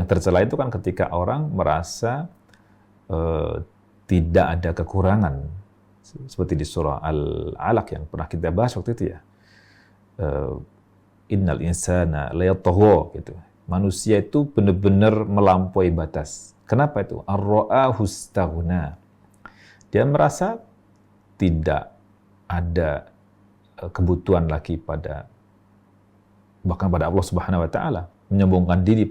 tercela itu kan ketika orang merasa tidak ada kekurangan, seperti di surah Al-Alaq yang pernah kita bahas waktu itu ya. Innal insana layatgha gitu. Manusia itu benar-benar melampaui batas. Kenapa itu? Ar-ra'ahu istaghna. Dia merasa tidak ada kebutuhan lagi bahkan pada Allah Subhanahu wa taala, menyombongkan diri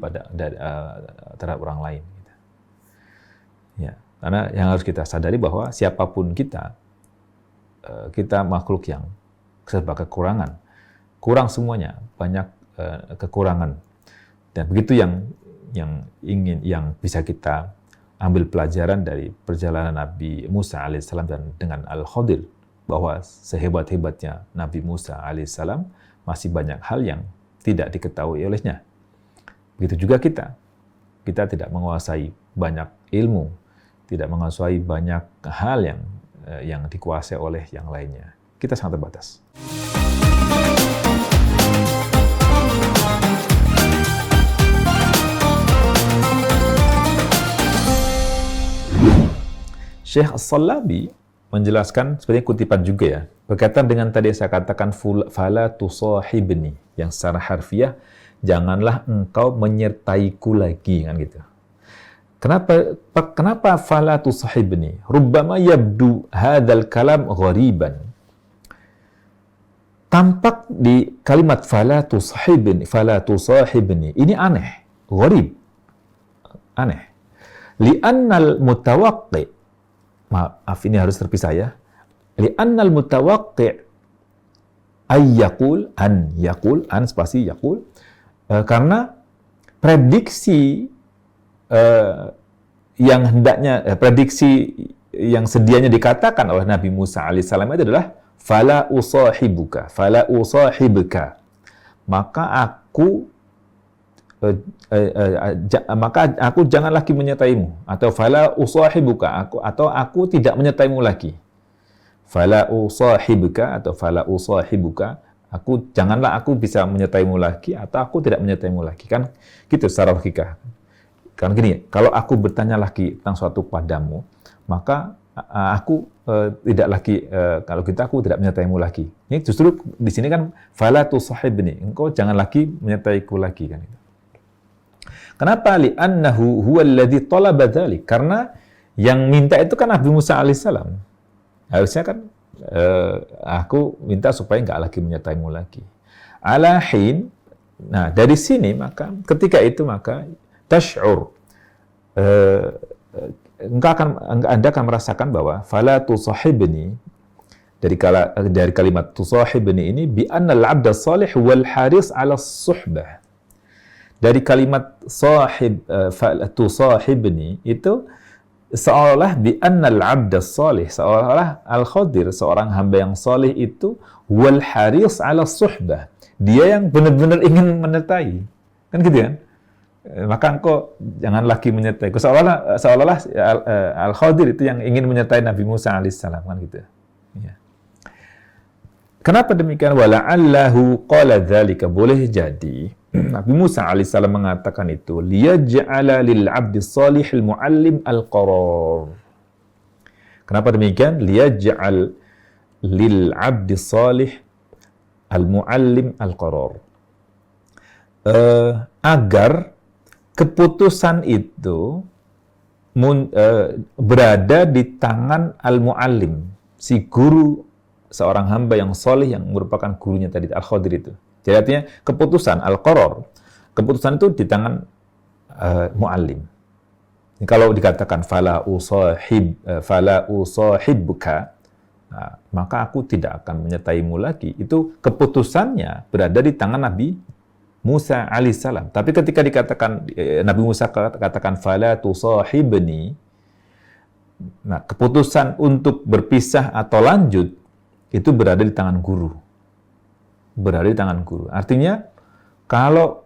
terhadap orang lain. Ya, karena yang harus kita sadari bahwa siapapun kita makhluk yang serba kekurangan. Kurang semuanya, banyak kekurangan. Dan begitu yang bisa kita ambil pelajaran dari perjalanan Nabi Musa alaihissalam dan dengan Al-Khadir, bahwa sehebat-hebatnya Nabi Musa alaihissalam masih banyak hal yang tidak diketahui olehnya. Begitu juga kita tidak menguasai banyak ilmu, tidak menguasai banyak hal yang dikuasai oleh yang lainnya. Kita sangat terbatas. Syekh As-Salabi menjelaskan, sebenarnya kutipan juga ya, berkaitan dengan tadi saya katakan fala tusahibni, yang secara harfiah janganlah engkau menyertaiku lagi, kan gitu. Kenapa fala tusahibni? Rubbama yabdu hadzal kalam ghariban. Tampak di kalimat fala tusahibni ini aneh, gharib. Aneh. Li'annal mutawaqqi, maaf ini harus terpisah ya. Li'annal mutawaqqi an spasi yaqul, karena prediksi prediksi yang sedianya dikatakan oleh Nabi Musa alaihissalam itu adalah fala usahibka, maka aku jangan lagi menyertaimu, atau fala usahibuka, atau aku tidak menyertaimu lagi. Fala usahibka atau fala usahibuka, janganlah aku bisa menyertaimu lagi, atau aku tidak menyertaimu lagi, kan gitu secara logika. Kan gini, kalau aku bertanya lagi tentang suatu padamu, maka aku tidak lagi, kalau gitu aku tidak menyertaimu lagi. Ini justru di sini kan fala tusahibni, engkau jangan lagi menyertaiku lagi, kan itu. Kenapa? Li'annahu huwallazi talaba dzalik. Karena yang minta itu kan Nabi Musa alaihissalam. Harusnya kan aku minta supaya enggak lagi menyertaimu lagi. Ala hin. Nah, dari sini maka ketika itu maka tash'ur, Anda akan merasakan bahwa fala tusahibni, dari kalimat tusahibni ini bi annal 'abda salih wal haris 'ala suhbah. Dari kalimat tusahibni itu seolah bi annal 'abda salih, seolah Al-Khadir, seorang hamba yang salih itu wal haris 'ala suhbah. Dia yang benar-benar ingin menyertai. Kan gitu kan? Maka engkau jangan lagi menyertai. Seolah-olah Al-Khadir itu yang ingin menyertai Nabi Musa alaihissalam, kan gitu. Ya. Kenapa demikian? Wala'allahu qala dzalika, boleh jadi Nabi Musa alaihissalam mengatakan itu liyaj'ala lil 'abdi salihil muallim al-qarar. Kenapa demikian? Liyaj'al lil 'abdi salih al-muallim al-qarar. Agar keputusan itu berada di tangan al-muallim, si guru, seorang hamba yang soleh yang merupakan gurunya tadi, Al-Khadir itu. Jadi artinya keputusan, al-qarar, keputusan itu di tangan muallim. Kalau dikatakan fala usahibbuka, nah, maka aku tidak akan menyertaimu lagi. Itu keputusannya berada di tangan Nabi Musa alaihissalam. Tapi ketika dikatakan Nabi Musa katakan fala tusahibni, nah keputusan untuk berpisah atau lanjut itu berada di tangan guru. Berada di tangan guru. Artinya kalau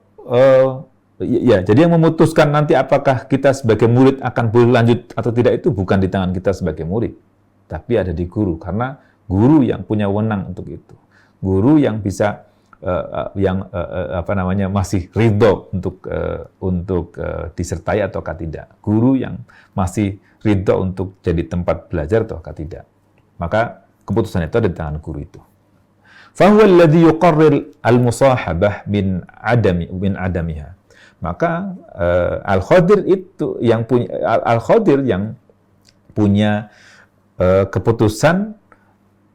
jadi yang memutuskan nanti apakah kita sebagai murid akan boleh lanjut atau tidak itu bukan di tangan kita sebagai murid, tapi ada di guru, karena guru yang punya wewenang untuk itu. Guru yang bisa masih ridho untuk disertai ataukah tidak, guru yang masih ridho untuk jadi tempat belajar ataukah tidak. Maka keputusan itu ada di tangan guru itu. Fahuwa alladhi yuqarrir al-musahabah min adamiha. Maka Al-Khadir yang punya keputusan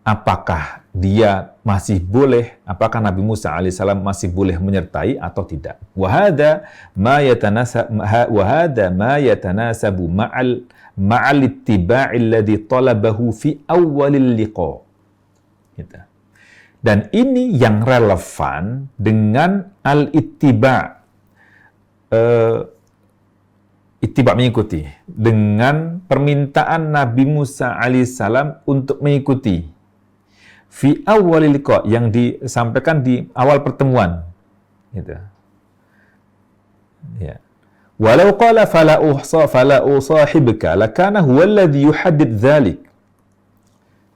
apakah dia masih boleh, apakah Nabi Musa alaihissalam masih boleh menyertai atau tidak. Wa hadha ma yatanasabu ma'al ittiba'i alladhi talabahu fi awwalil liqa. Gitu. Dan ini yang relevan dengan al-ittiba', ittiba' mengikuti, dengan permintaan Nabi Musa alaihissalam untuk mengikuti fi awwalil liqa, yang disampaikan di awal pertemuan, gitu. Ya. Walau qala fala usahibka lakana huwa alladhi yuhaddid dzalik.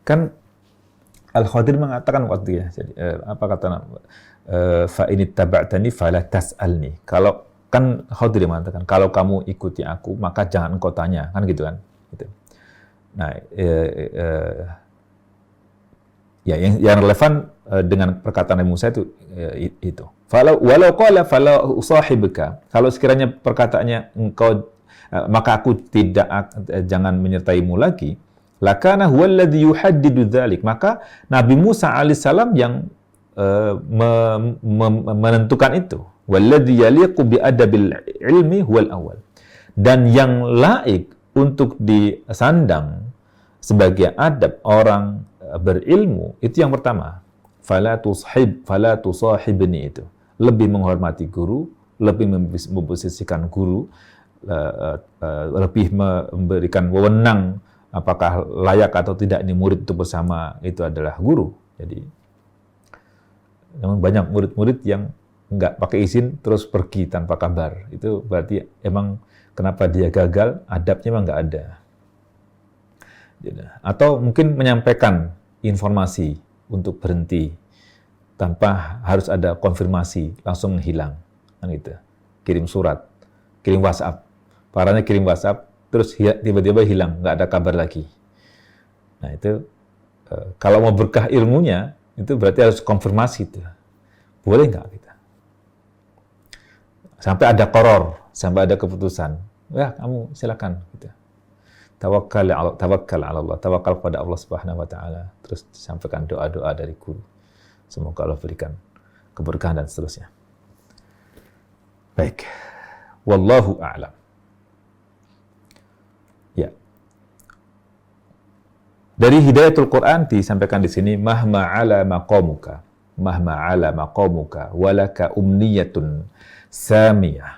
Kan Al-Khadir mengatakan waktu ya, jadi, apa kata fa in ittaba'tani fala tas'alni. Kalau kan Khadir mengatakan, kalau kamu ikuti aku maka jangan engkau tanya, kan gitu kan. Gitu. Nah, ya yang relevan dengan perkataan Nabi Musa itu. Walau qala fala usahibka. Kalau sekiranya perkataannya engkau maka aku jangan menyertaimu lagi. Lakana huwa alladhi yuhaddidu dzalik. Maka Nabi Musa alaihissalam yang menentukan itu. Walladhi yaliqu bi adabil ilmi huwal awwal. Dan yang laik untuk disandang sebagai adab orang berilmu itu yang pertama. Fala tusahibni, itu. Lebih menghormati guru, lebih memposisikan guru, lebih memberikan wewenang apakah layak atau tidak ini murid itu bersama itu adalah guru. Jadi, namun banyak murid-murid yang nggak pakai izin terus pergi tanpa kabar. Itu berarti emang kenapa dia gagal, adabnya emang nggak ada. Atau mungkin menyampaikan informasi untuk berhenti tanpa harus ada konfirmasi, langsung menghilang. Kan gitu. Kirim surat, kirim WhatsApp. Parahnya kirim WhatsApp, terus tiba-tiba hilang, nggak ada kabar lagi. Nah itu, kalau mau berkah ilmunya, itu berarti harus konfirmasi itu. Boleh nggak kita? Sampai ada qoror, sampai ada keputusan. Ya, kamu silakan. Gitu. Tawakkal ala Allah, tawakal kepada Allah Subhanahu wa taala. Terus disampaikan doa-doa dari guru. Semoga Allah berikan keberkahan dan seterusnya. Baik. Wallahu a'lam. Ya. Dari hidayatul Quran disampaikan di sini mahma ala maqamuka walaka umniyatun samiyah.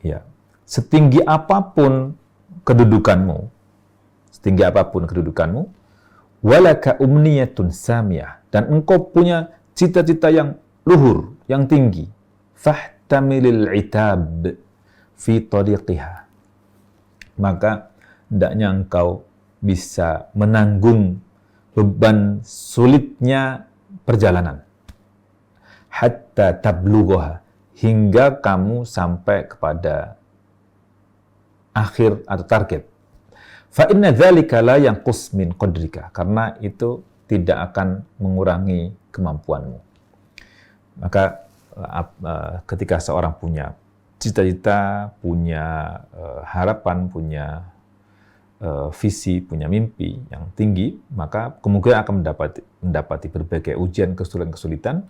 Ya. Setinggi apapun kedudukanmu, walaka umniyatun samiyah, dan engkau punya cita-cita yang luhur, yang tinggi, fahtamilil itab fi tariqiha, maka hendaknya engkau bisa menanggung beban sulitnya perjalanan, hatta tablughaha, hingga kamu sampai kepada akhir atau target. Fa inna dzalika la yanqus min qadrika, karena itu tidak akan mengurangi kemampuanmu. Maka ketika seorang punya cita-cita, punya harapan, punya visi, punya mimpi yang tinggi, maka kemungkinan akan mendapati berbagai ujian, kesulitan-kesulitan,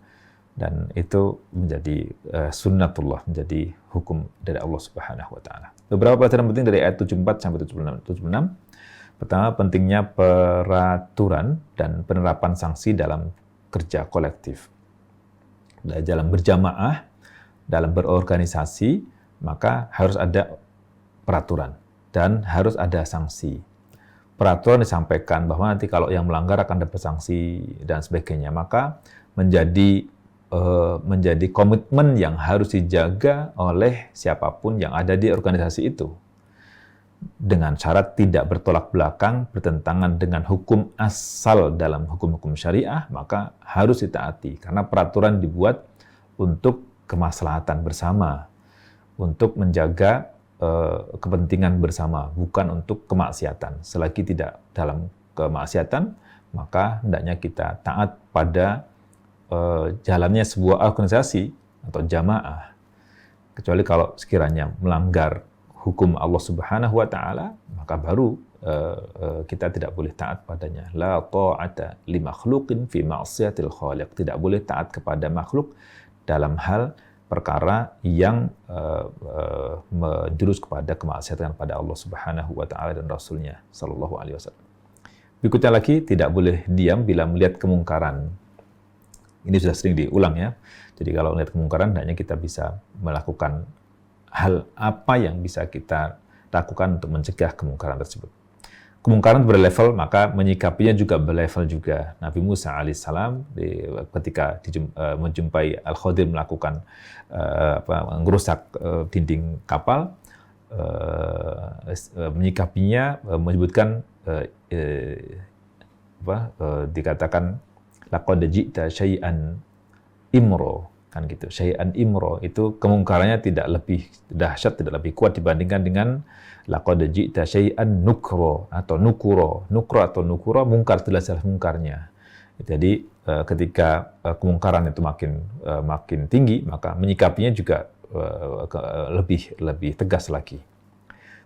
dan itu menjadi sunnatullah, menjadi hukum dari Allah Subhanahu wa taala. Beberapa pelajaran penting dari ayat 74 sampai 76. Pertama, pentingnya peraturan dan penerapan sanksi dalam kerja kolektif. Dalam berjamaah, dalam berorganisasi, maka harus ada peraturan dan harus ada sanksi. Peraturan disampaikan bahwa nanti kalau yang melanggar akan dapat sanksi dan sebagainya, maka menjadi komitmen yang harus dijaga oleh siapapun yang ada di organisasi itu. dengan syarat tidak bertolak belakang, bertentangan dengan hukum asal dalam hukum-hukum syariah, maka harus ditaati. Karena peraturan dibuat untuk kemaslahatan bersama, untuk menjaga kepentingan bersama, bukan untuk kemaksiatan. Selagi tidak dalam kemaksiatan, maka hendaknya kita taat pada jalannya sebuah organisasi atau jamaah. Kecuali kalau sekiranya melanggar hukum Allah Subhanahu wa taala, maka baru kita tidak boleh taat padanya. La ta'ata li makhluqin fi ma'siyatil khaliq. Tidak boleh taat kepada makhluk dalam hal perkara yang menjurus kepada kemaksiatan pada Allah Subhanahu wa taala dan Rasulnya sallallahu alaihi wasallam. Berikutnya lagi, tidak boleh diam bila melihat kemungkaran. Ini sudah sering diulang ya. Jadi kalau melihat kemungkaran, hendaknya kita bisa melakukan hal apa yang bisa kita lakukan untuk mencegah kemungkaran tersebut. Kemungkaran berlevel, maka menyikapinya juga berlevel juga. Nabi Musa alaihissalam ketika menjumpai Al-Khadir melakukan merusak dinding kapal, menyikapinya menyebutkan dikatakan laqad ji'ta syai'an imro, kan gitu. Syai'an imro itu kemungkarannya tidak lebih dahsyat, tidak lebih kuat dibandingkan dengan laqad ji'ta syai'an nukro atau nukuro. Nukro atau nukuro, mungkar jelas-jelas mungkarnya. Jadi ketika kemungkaran itu makin tinggi, maka menyikapinya juga lebih tegas lagi.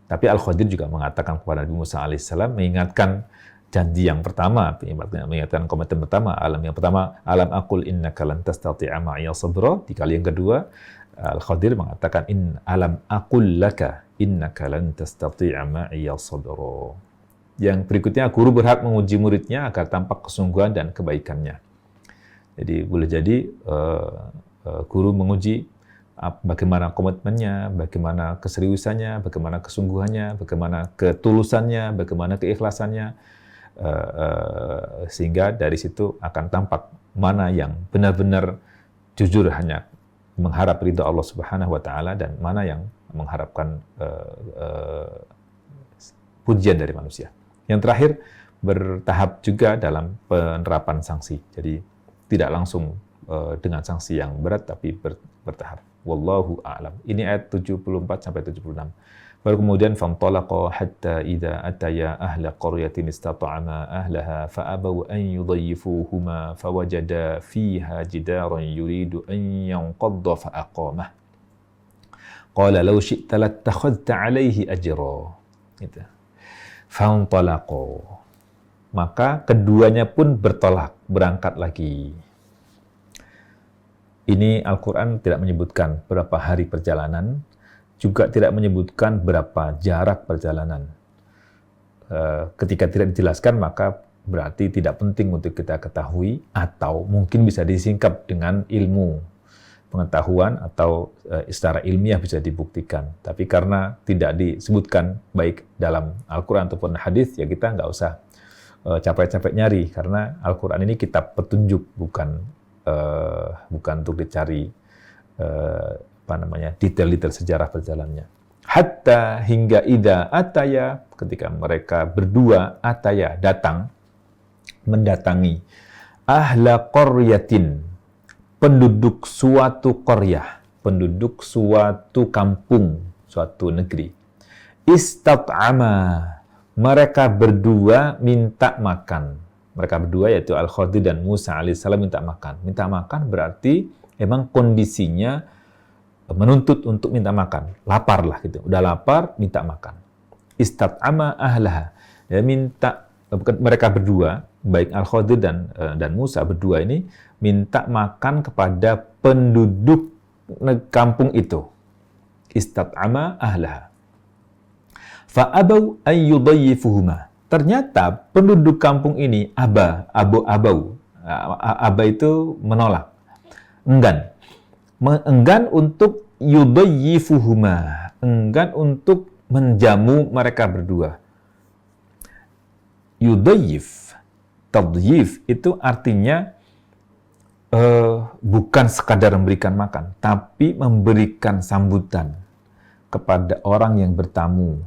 Tapi Al-Khadir juga mengatakan kepada Nabi Musa alaihissalam, mengingatkan janji yang pertama, mengingatkan komitmen pertama, alam aqul innaka lan tastati'a ma'iya sabra. Di kali yang kedua, Al-Khadir mengatakan alam aqul laka innaka lan tastati'a ma'iya sabra. Yang berikutnya, guru berhak menguji muridnya agar tampak kesungguhan dan kebaikannya. Jadi boleh jadi guru menguji bagaimana komitmennya, bagaimana keseriusannya, bagaimana kesungguhannya, bagaimana ketulusannya, bagaimana keikhlasannya, sehingga dari situ akan tampak mana yang benar-benar jujur hanya mengharap ridha Allah Subhanahu wa taala dan mana yang mengharapkan pujian dari manusia. Yang terakhir, bertahap juga dalam penerapan sanksi. Jadi tidak langsung dengan sanksi yang berat, tapi bertahap. Wallahu a'lam. Ini ayat 74 sampai 76. Baru kemudian fantalaqa hatta idza ataya ahla qaryatin istata'ama ahlaha fa'abaw an yudayyifuhuma fawajada fiha jidaran yuridu an yanqadda fa'aqamah. Qala law syi'ta lattakhadhta 'alaihi ajra. Gitu. Fantalaqa. Maka keduanya pun berangkat lagi. Ini Al-Quran tidak menyebutkan berapa hari perjalanan, juga tidak menyebutkan berapa jarak perjalanan. Ketika tidak dijelaskan, maka berarti tidak penting untuk kita ketahui, atau mungkin bisa disingkap dengan ilmu pengetahuan, atau secara ilmiah bisa dibuktikan. Tapi karena tidak disebutkan baik dalam Al-Quran ataupun hadis, ya kita nggak usah capek-capek nyari, karena Al-Quran ini kitab petunjuk, bukan untuk dicari detail-detail sejarah perjalanannya. Hatta hingga idza ataya, ketika mereka berdua ataya datang, mendatangi ahla qaryatin, penduduk suatu qaryah, penduduk suatu kampung, suatu negeri. Istat'ama, mereka berdua minta makan. Mereka berdua, yaitu Al-Khadir dan Musa alaihissalam, minta makan. Minta makan berarti emang kondisinya menuntut untuk minta makan. Lapar lah gitu. Udah lapar, minta makan. Istat'ama ahlaha. Ya, mereka berdua, baik Al-Khadir dan Musa berdua ini, minta makan kepada penduduk kampung itu. Istat'ama ahlaha. Fa'abaw an yudayyifuhuma. Ternyata penduduk kampung ini aba itu menolak, enggan untuk yudayyifuhuma, enggan untuk menjamu mereka berdua. Yudayyif, tadhiyif itu artinya bukan sekadar memberikan makan, tapi memberikan sambutan kepada orang yang bertamu.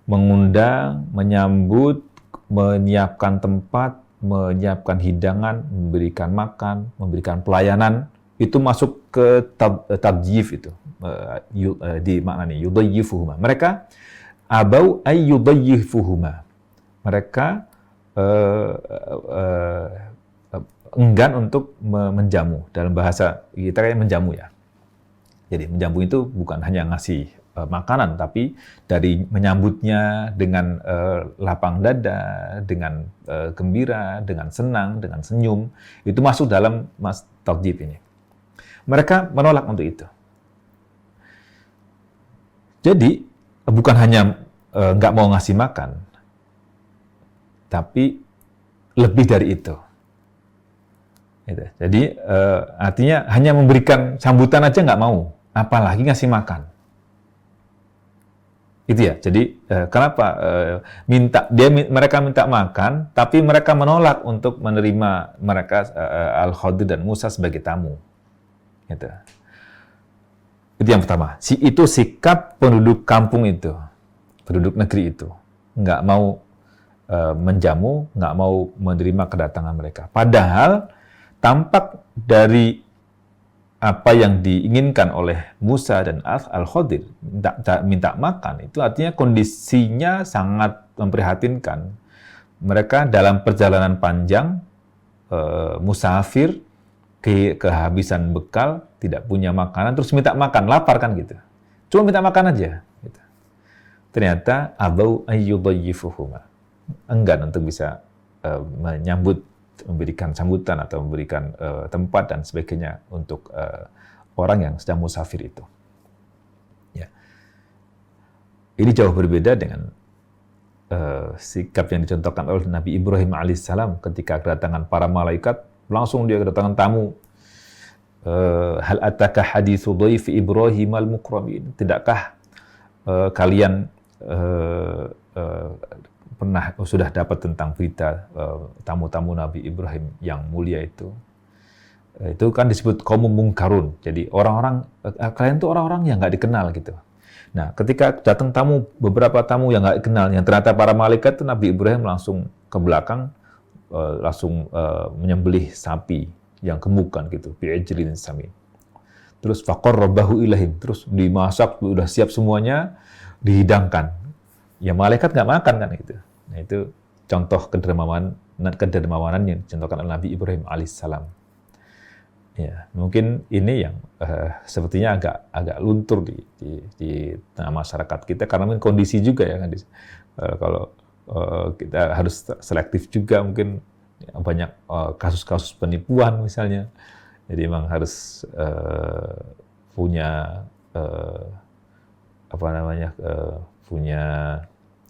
mengundang, menyambut, menyiapkan tempat, menyiapkan hidangan, memberikan makan, memberikan pelayanan, itu masuk ke tadjif itu. Di makna ini, yudayyifuhuma. Mereka abau ay yudayyifuhuma. Mereka enggan untuk menjamu. Dalam bahasa kita kayak menjamu ya. Jadi menjamu itu bukan hanya ngasih makanan, tapi dari menyambutnya dengan lapang dada, dengan gembira, dengan senang, dengan senyum, itu masuk dalam tadjif ini. Mereka menolak untuk itu. Jadi bukan hanya nggak mau ngasih makan, tapi lebih dari itu. Jadi artinya hanya memberikan sambutan aja nggak mau, apalagi ngasih makan. Itu ya. Jadi kenapa mereka minta makan, tapi mereka menolak untuk menerima mereka Al-Khadir dan Musa sebagai tamu. Gitu. Itu yang pertama. Itu sikap penduduk kampung itu, penduduk negeri itu, nggak mau menjamu, nggak mau menerima kedatangan mereka. Padahal tampak dari apa yang diinginkan oleh Musa dan Al-Khadir, minta makan, itu artinya kondisinya sangat memprihatinkan. Mereka dalam perjalanan panjang, musafir, kehabisan bekal, tidak punya makanan, terus minta makan, lapar kan gitu. Cuma minta makan aja. Gitu. Ternyata abau ayyudayyifuhuma. Enggan untuk bisa menyambut, memberikan sambutan atau memberikan tempat dan sebagainya untuk orang yang sedang musafir itu. Ya. Ini jauh berbeda dengan sikap yang dicontohkan oleh Nabi Ibrahim alaihissalam ketika kedatangan para malaikat, langsung dia kedatangan tamu. Hal ataka haditsu dhaifi Ibrahim al-mukramin. Tidakkah kalian sudah dapat tentang berita tamu-tamu Nabi Ibrahim yang mulia itu? Itu kan disebut kaum mungkarun. Jadi orang-orang, kalian itu orang-orang yang nggak dikenal gitu. Nah, ketika datang beberapa tamu yang nggak dikenal, yang ternyata para malaikat, itu Nabi Ibrahim langsung ke belakang, langsung menyembelih sapi yang gemuk kan gitu, bi'ijlin samin. Terus faqarrabahu ilaihim, terus dimasak, udah siap semuanya, dihidangkan. Ya malaikat nggak makan kan gitu. Nah itu contoh kedermawanan yang dicontohkan oleh Nabi Ibrahim alaihissalam. Ya mungkin ini yang sepertinya agak luntur di tengah masyarakat kita karena mungkin kondisi juga ya kan. Kalau kita harus selektif juga mungkin banyak kasus-kasus penipuan misalnya. Jadi memang harus punya punya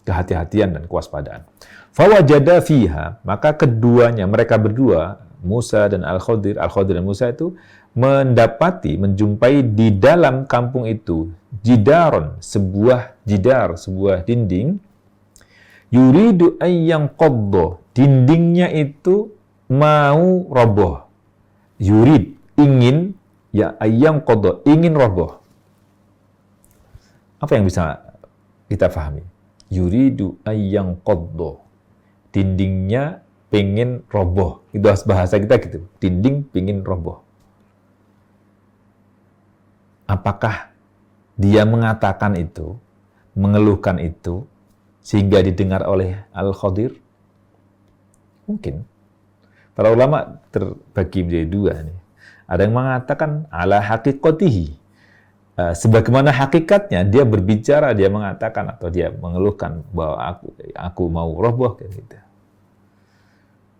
kehati-hatian dan kewaspadaan. Fawajada fiha, maka keduanya, mereka berdua, Musa dan Al-Khadir dan Musa itu menjumpai di dalam kampung itu jidaron, sebuah dinding, yuridu ayyang qaddo, dindingnya itu mau roboh. Yurid, ingin, ya ayyang qaddo, ingin roboh. Apa yang bisa kita pahami? Yuridu ayyang qaddo, dindingnya pengen roboh. Itu bahasa kita gitu. Dinding pengen roboh. Apakah dia mengatakan itu, mengeluhkan itu, sehingga didengar oleh Al-Khadir? Mungkin. Para ulama terbagi menjadi dua nih. Ada yang mengatakan ala haqiqatihi. Sebagaimana hakikatnya, dia berbicara, dia mengatakan atau dia mengeluhkan bahwa aku mau roboh kayak gitu.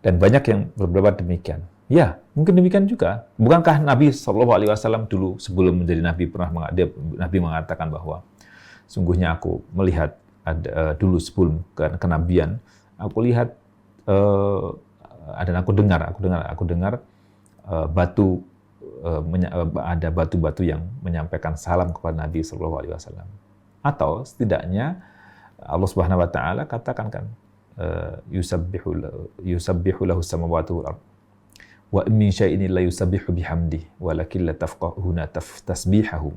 Dan banyak yang berpendapat demikian. Ya, mungkin demikian juga. Bukankah Nabi SAW dulu sebelum menjadi Nabi Nabi mengatakan bahwa sungguhnya aku melihat dulu sebelum kenabian, aku lihat dan aku dengar ada batu-batu yang menyampaikan salam kepada Nabi SAW. Atau setidaknya Allah Subhanahu Wa Taala katakan kan, yusabbihu lahu samawati wal ard wa min syai'in la yusabbihu bihamdi walakin la tafqahuna tasbihahum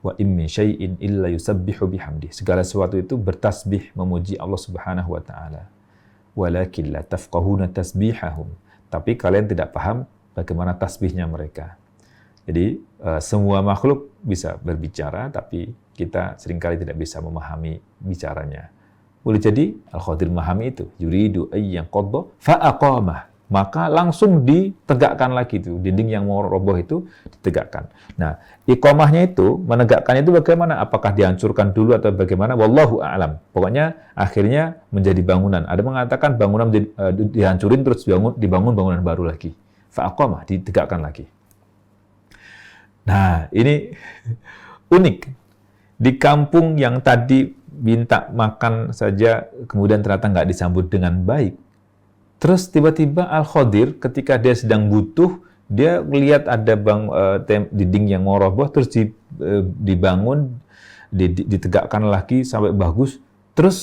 Wa in min syai'in illa yusabbihu bihamdi. Segala sesuatu itu bertasbih memuji Allah Subhanahu wa taala. Walakin la tafqahuna tasbihahum. Tapi kalian tidak paham bagaimana tasbihnya mereka. Jadi semua makhluk bisa berbicara, tapi kita seringkali tidak bisa memahami bicaranya. Boleh jadi Al-Khadir memahami itu. Yuridu ayyan qadda fa'aqamah. Maka langsung ditegakkan lagi itu. Dinding yang mau roboh itu ditegakkan. Nah, iqamahnya itu, menegakkannya itu bagaimana? Apakah dihancurkan dulu atau bagaimana? Wallahu a'lam. Pokoknya akhirnya menjadi bangunan. Ada mengatakan bangunan dihancurin terus dibangun bangunan baru lagi. Fa'aqamah, ditegakkan lagi. Nah, ini unik. Di kampung yang tadi minta makan saja, kemudian ternyata nggak disambut dengan baik. Terus tiba-tiba Al-Khadir ketika dia sedang butuh, dia lihat ada dinding yang mau roboh, terus dibangun, ditegakkan lagi sampai bagus, terus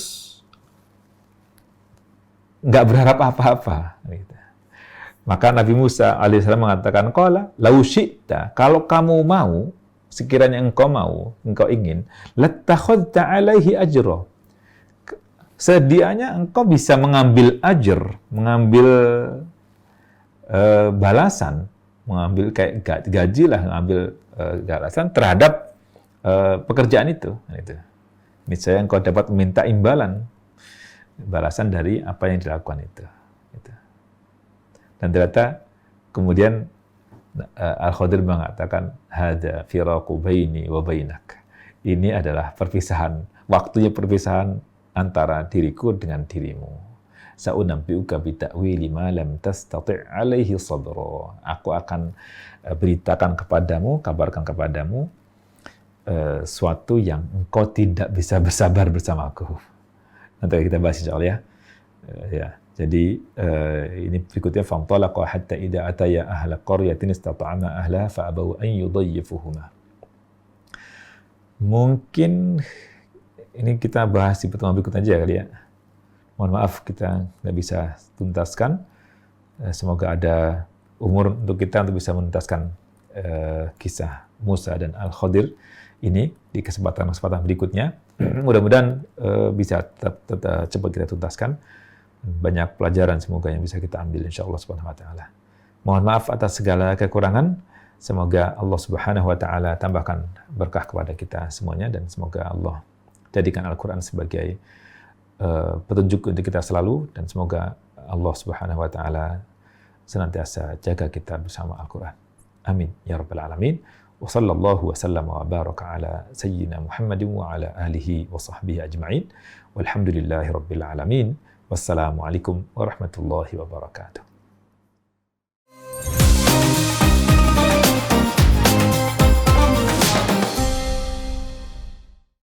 nggak berharap apa-apa. Gitu. Maka Nabi Musa alaihissalam mengatakan, qala lau syi'ta, kalau kamu mau, sekiranya engkau mau, engkau ingin, lattakhadta alaihi ajra. Sedianya engkau bisa mengambil ajr, mengambil balasan, mengambil kayak gaji lah, mengambil balasan terhadap pekerjaan itu. Niscaya engkau dapat meminta imbalan, balasan dari apa yang dilakukan itu. Dan ternyata kemudian Al-Khadir mengatakan, hada firaqu baini wa bainak. Ini adalah perpisahan, waktunya perpisahan antara diriku dengan dirimu. Sa'unabbi'uka bita'wili ma lam tastati' alaihi sabra. Aku akan beritakan kepadamu, kabarkan kepadamu suatu yang engkau tidak bisa bersabar bersamaku. Nanti kita bahas insyaallah ya. Ya. Jadi ini berikutnya famtalaqa hatta idza ataya ahla qaryatin istata'ama ahlaha fa'abaw an yudayyifuhuma. Mungkin ini kita bahas di pertemuan berikut aja kali ya. Mohon maaf kita nggak bisa tuntaskan. Semoga ada umur untuk kita untuk bisa menuntaskan kisah Musa dan Al-Khadir ini di kesempatan-kesempatan berikutnya. Mudah-mudahan bisa tetap cepat kita tuntaskan. Banyak pelajaran semoga yang bisa kita ambil insyaallah subhanahu wa ta'ala. Mohon maaf atas segala kekurangan. Semoga Allah subhanahu wa ta'ala tambahkan berkah kepada kita semuanya dan semoga Allah jadikan Al-Quran sebagai petunjuk untuk kita selalu dan semoga Allah Subhanahu wa taala senantiasa jaga kita bersama Al-Quran. Amin ya rabbal alamin. Wa sallallahu wa sallam wa baraka ala sayyidina Muhammadin wa ala alihi wa sahbihi ajma'in. Walhamdulillahi rabbil alamin. Wassalamualaikum warahmatullahi wabarakatuh.